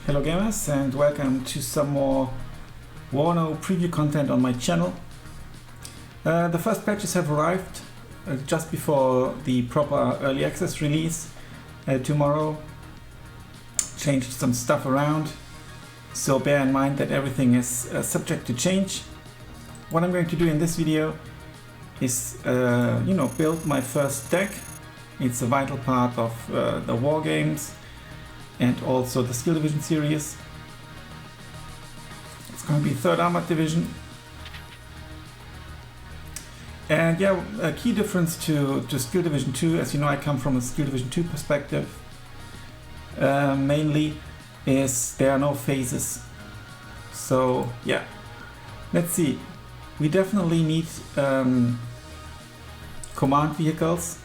Hello gamers, and welcome to some more WARNO preview content on my channel. The first patches have arrived just before the proper early access release tomorrow. Changed some stuff around, so bear in mind that everything is subject to change. What I'm going to do in this video is build my first deck. It's a vital part of the war games and also the Steel Division series. It's going to be 3rd Armored Division. And yeah, a key difference to Steel Division 2, as you know, I come from a Steel Division 2 perspective, mainly is there are no phases. So yeah, let's see. We definitely need command vehicles.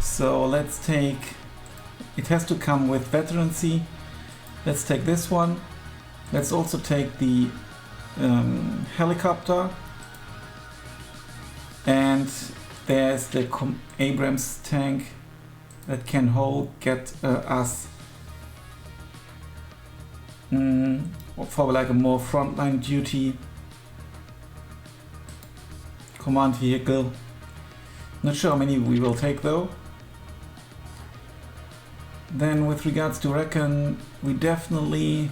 So let's take, it has to come with veterancy. Let's take this one. Let's also take the helicopter. And there's the Abrams tank that can get us for like a more frontline duty command vehicle. Not sure how many we will take though. Then with regards to Recon, we definitely...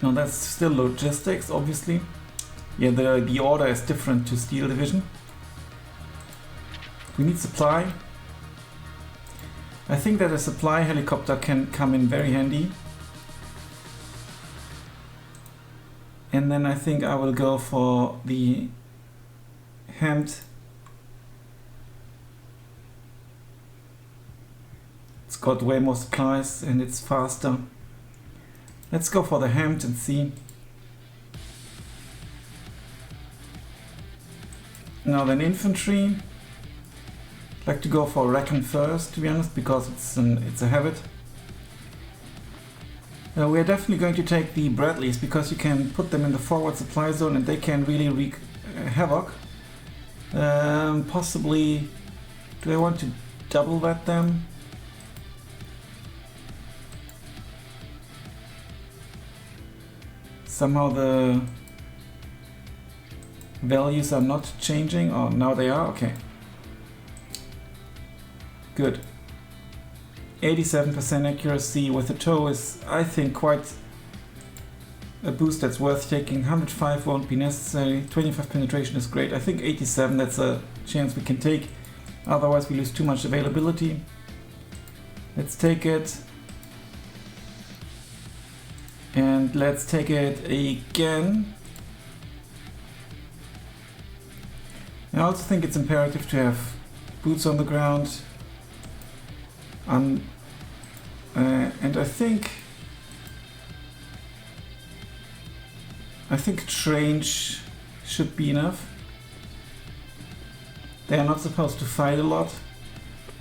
No, that's still logistics, obviously. Yeah, the order is different to Steel Division. We need supply. I think that a supply helicopter can come in very handy. And then I think I will go for the HEMT. It's got way more supplies and it's faster. Let's go for the HEMT and see. Now then, infantry. I'd like to go for Recon first, to be honest, because it's a habit. We're definitely going to take the Bradleys because you can put them in the forward supply zone and they can really wreak havoc. Possibly, do I want to double vet them? Somehow the values are not changing. Oh, now they are? Okay. Good. 87% accuracy with the tow is, I think, quite a boost that's worth taking. 105 won't be necessary. 25 penetration is great. I think 87, that's a chance we can take. Otherwise we lose too much availability. Let's take it. And let's take it again. I also think it's imperative to have boots on the ground. And I think range should be enough. They are not supposed to fight a lot,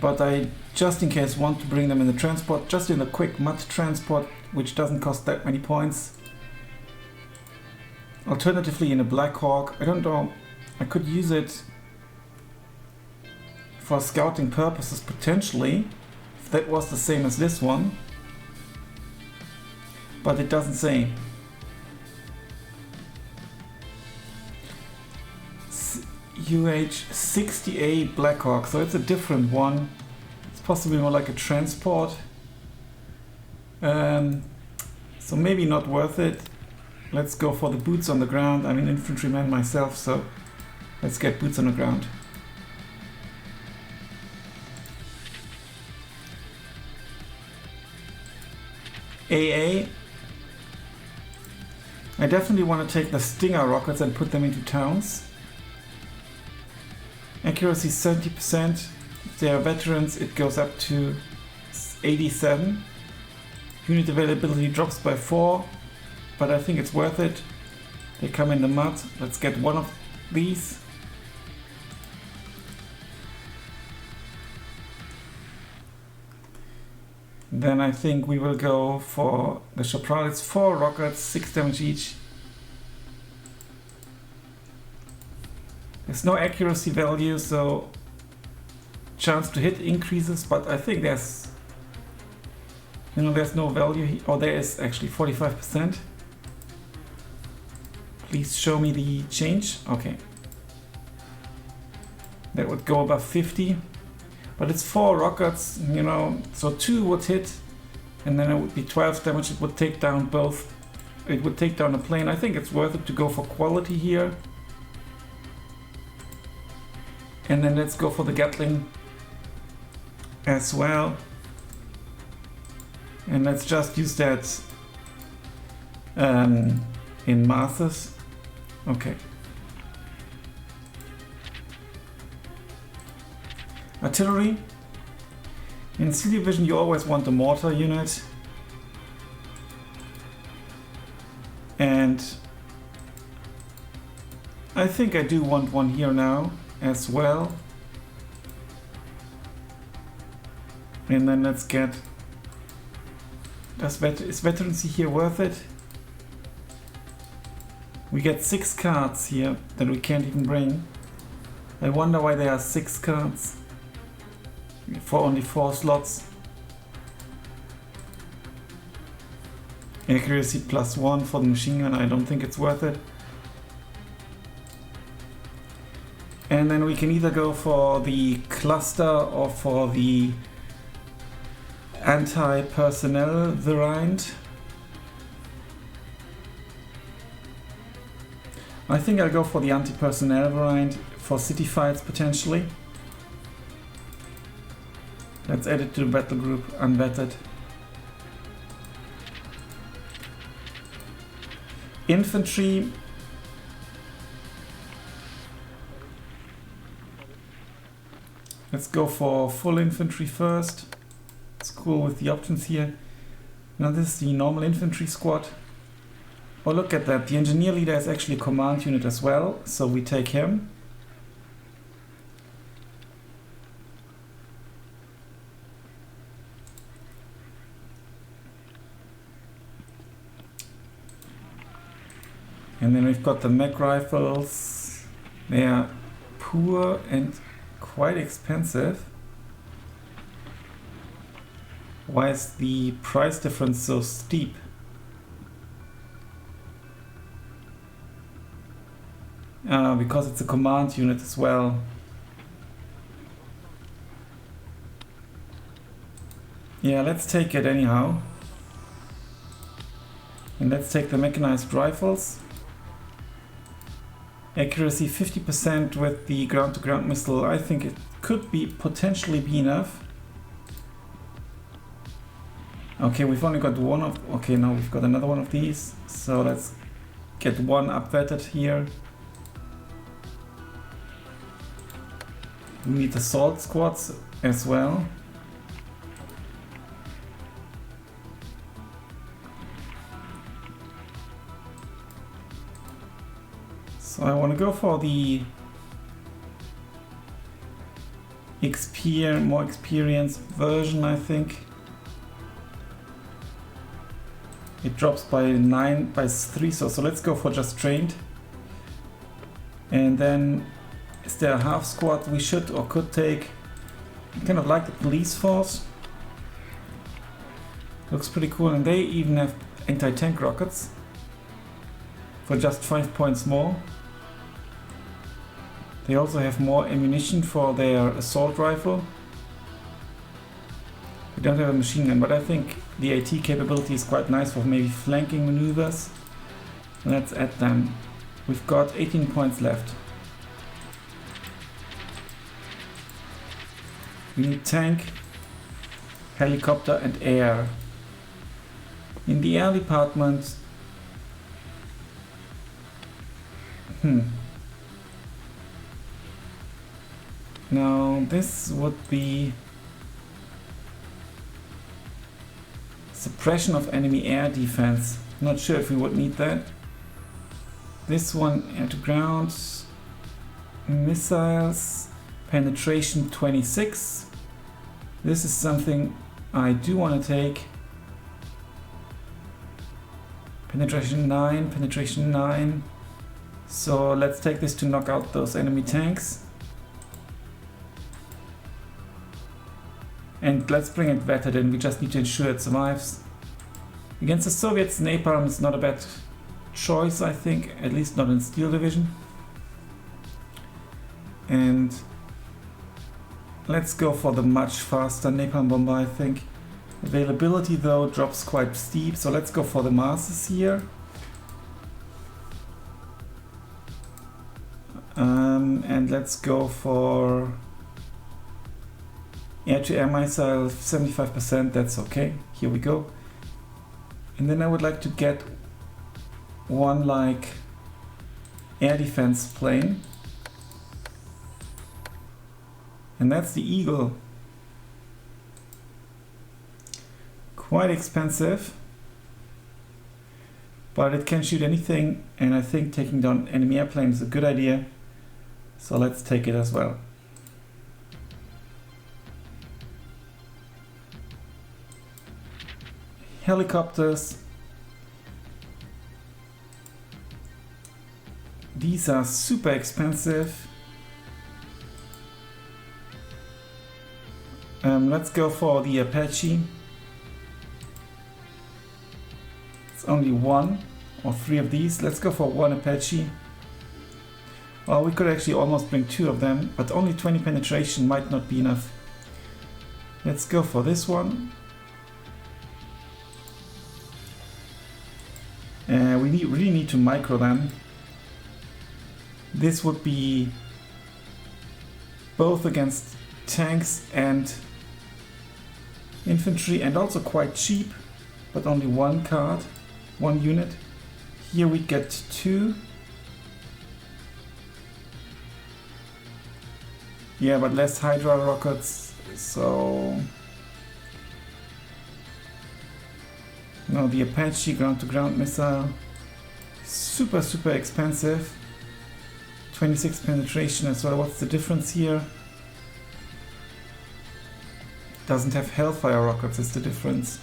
but I just in case want to bring them in the transport, just in a quick mud transport, which doesn't cost that many points. Alternatively in a Black Hawk, I don't know, I could use it for scouting purposes potentially, if that was the same as this one, but it doesn't say. UH-60A Black Hawk, so it's a different one. It's possibly more like a transport. So maybe not worth it. Let's go for the boots on the ground. I'm an infantryman myself, so let's get boots on the ground. AA. I definitely want to take the Stinger rockets and put them into towns. Accuracy 70%. If they are veterans, it goes up to 87. Unit availability drops by 4, but I think it's worth it. They come in the mud. Let's get one of these. Then I think we will go for the Chaparral. It's 4 rockets, 6 damage each. There's no accuracy value, so chance to hit increases, but I think there's, you know, there's no value here. Oh, there is actually 45%. Please show me the change. Okay. That would go above 50. But it's 4 rockets, you know, so 2 would hit, and then it would be 12 damage. It would take down both. It would take down a plane. I think it's worth it to go for quality here. And then let's go for the Gatling as well. And let's just use that in masses. Okay. Artillery. In Sea Division you always want a mortar unit. And I think I do want one here now as well. And then let's get... Is veterancy here worth it? We get 6 cards here that we can't even bring. I wonder why there are 6 cards for only 4 slots. Accuracy +1 for the machine gun. I don't think it's worth it. And then we can either go for the cluster or for the anti-personnel variant. I think I'll go for the anti-personnel variant for city fights potentially. Let's add it to the battle group, unvetted. Infantry. Let's go for full infantry first. It's cool with the options here. Now this is the normal infantry squad. Oh, look at that. The engineer leader is actually a command unit as well, so we take him. And then we've got the mech rifles. They are poor and quite expensive. Why is the price difference so steep? Because it's a command unit as well. Yeah, let's take it anyhow. And let's take the mechanized rifles. Accuracy 50% with the ground-to-ground missile. I think it could be potentially be enough. Okay, we've only got one of... Okay, now we've got another one of these. So let's get one upvetted here. We need assault squads as well. So I want to go for the more experienced version, I think. It drops by 3, so let's go for just trained. And then is there a half squad we should or could take? I kind of like the police force. Looks pretty cool, and they even have anti-tank rockets for just 5 points more. They also have more ammunition for their assault rifle. We don't have a machine gun, but I think the AT capability is quite nice for maybe flanking maneuvers. Let's add them. We've got 18 points left. We need tank, helicopter and air. In the air department, now this would be suppression of enemy air defense. Not sure if we would need that. This one, air to ground, missiles, penetration 26. This is something I do want to take. Penetration 9, penetration 9. So let's take this to knock out those enemy tanks. And let's bring it vetted in, we just need to ensure it survives. Against the Soviets, napalm is not a bad choice, I think, at least not in Steel Division. And let's go for the much faster napalm bomber, I think. Availability though drops quite steep, so let's go for the masses here. And let's go for air-to-air missile 75%, that's okay. Here we go. And then I would like to get one like air defense plane. And that's the Eagle. Quite expensive, but it can shoot anything, and I think taking down enemy airplanes is a good idea. So let's take it as well. Helicopters. These are super expensive. Let's go for the Apache. It's only one or three of these. Let's go for one Apache. Well, we could actually almost bring two of them, but only 20 penetration might not be enough. Let's go for this one. We really need to micro them. This would be both against tanks and infantry, and also quite cheap, but only one card, one unit. Here we get two. Yeah, but less Hydra rockets, so no, the Apache ground-to-ground missile, super expensive. 26 penetration as well. What's the difference here? Doesn't have Hellfire rockets is the difference.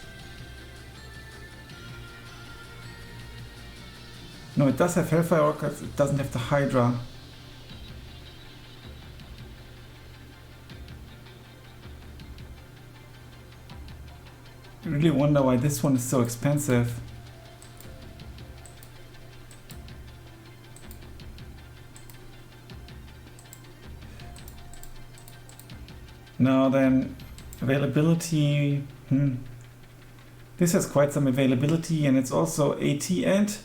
No, it does have Hellfire rockets, it doesn't have the Hydra. I really wonder why this one is so expensive. Now then, availability. This has quite some availability, and it's also AT and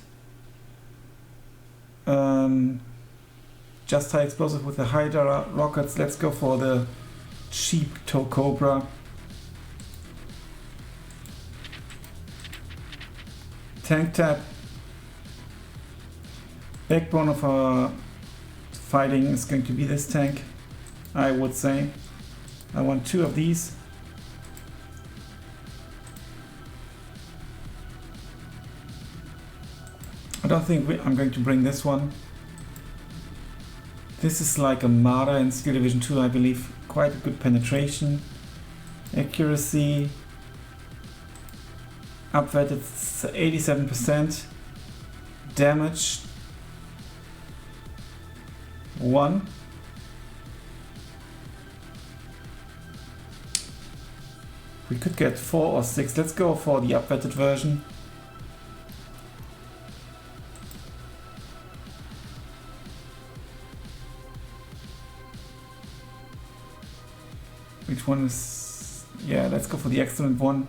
just high explosive with the Hydra rockets. Let's go for the cheap TOW Cobra. Tank tap. Backbone of our fighting is going to be this tank, I would say. I want two of these. I don't think I'm going to bring this one. This is like a Marder in Steel Division 2, I believe. Quite a good penetration. Accuracy. Upwetted 87%. Damage 1. We could get 4 or 6. Let's go for the upwetted version. Which one is... yeah, let's go for the excellent one.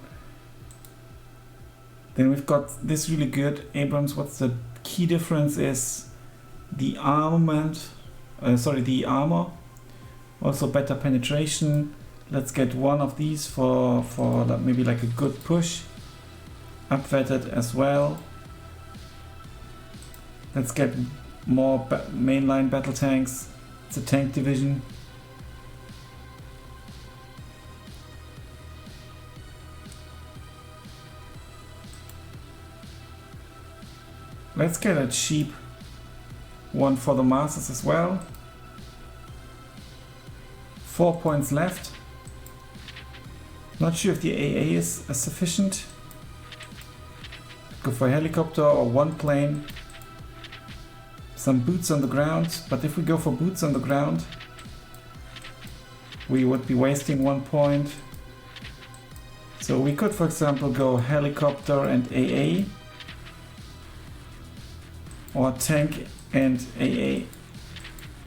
Then we've got this really good Abrams. What's the key difference is the armament, the armor. Also better penetration. Let's get one of these for maybe like a good push. Upwetted as well. Let's get more mainline battle tanks. It's a tank division. Let's get a cheap one for the masses as well. 4 points left. Not sure if the AA is sufficient. Go for a helicopter or one plane. Some boots on the ground, but if we go for boots on the ground, we would be wasting 1 point. So we could, for example, go helicopter and AA, or tank and AA. I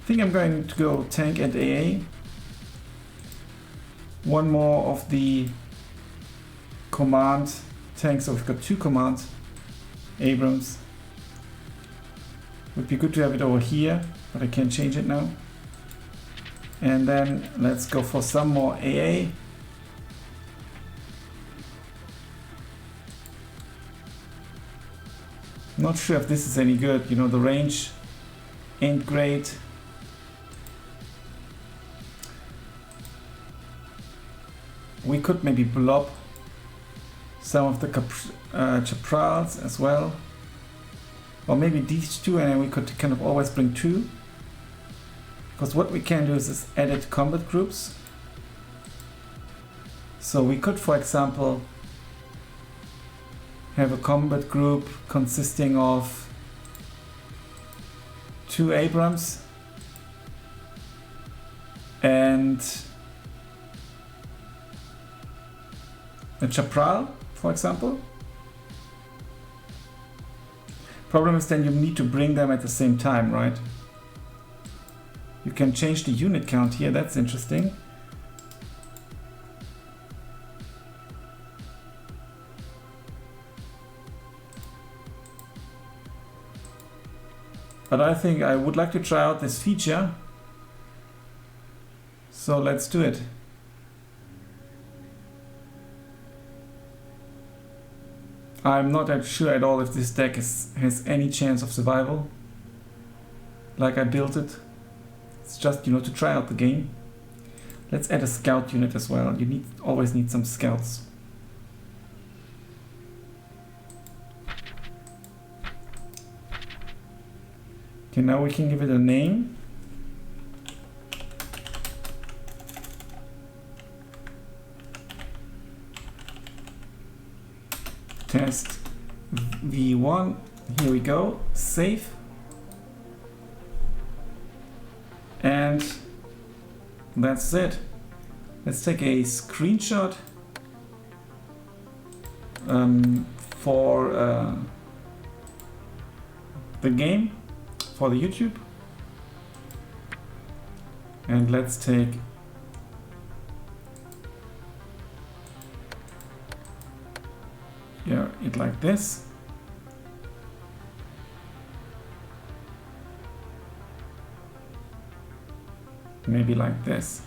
think I'm going to go tank and AA. One more of the command tanks, so we've got 2 command Abrams. Would be good to have it over here, but I can't change it now. And then let's go for some more AA. Not sure if this is any good, you know, the range ain't great. We could maybe blob some of the chaprals as well. Or maybe these 2, and then we could kind of always bring 2. Because what we can do is edit combat groups. So we could, for example, have a combat group consisting of 2 Abrams and a Chapral, for example. Problem is then you need to bring them at the same time, right? You can change the unit count here, that's interesting. But I think I would like to try out this feature. So let's do it. I'm not sure at all if this deck has any chance of survival. Like I built it. It's just, you know, to try out the game. Let's add a scout unit as well. You always need some scouts. Okay, now we can give it a name. Test V1. Here we go. Save. And that's it. Let's take a screenshot for the game, for the YouTube. And let's take it like this. Maybe like this.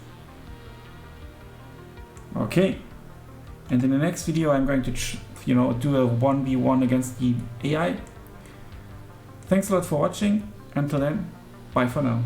Okay. And in the next video I'm going to do a 1v1 against the AI. Thanks a lot for watching. Until then, bye for now.